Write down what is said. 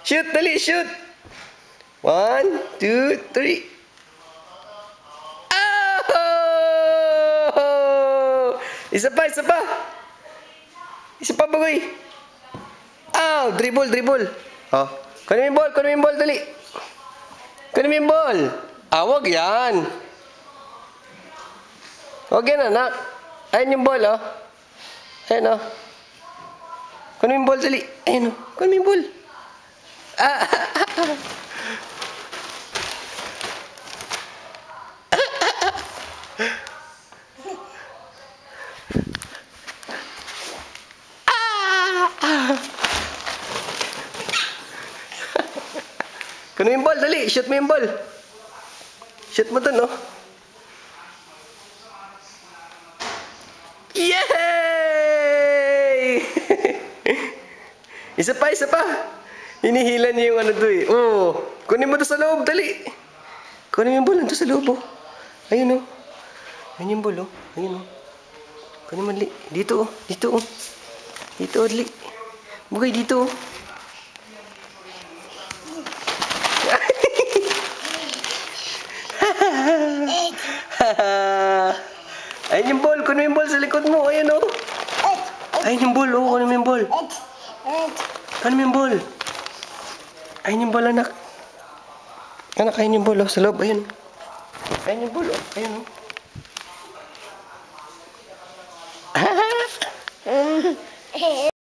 Shoot, dali, shoot. 1, 2, 3. Oh! Isa pa, isa pa. Isa pa, bagoy. Oh, dribble, dribble. Oh, kunin mo yung ball, dali. Kunin mo yung ball. Wag yan. Wag yan, anak. Ayun yung ball, oh. Ayun, oh. Kunin mo yung ball, dali. Ayun, oh. Kunin mo yung ball. Kunin mo yung ball, dali. Shoot mo yung ball. Shoot mo dun, oh. Yay! Isa pa, isa pa. Hinihila niya yung ano to eh. Oh, kunin mo to sa loob, dali. Kunin mo yung ball, nandito sa loob, oh. Ayun, oh. Ayun yung ball, oh. Ayun, oh. Kunin mo, dali. Dito, oh. Dito, oh. Dito, oh, dali. Bukay dito, oh. Ayun yung ball, kunin mo yung ball sa likod mo. Ayun, oh. Ayun yung ball, oh. Kunin mo yung ball. Kunin mo yung ball. Ayun yung ball, anak. Anak, ayun yung ball, oh. Sa loob, ayun. Ayun yung ball, oh. Ayun, oh.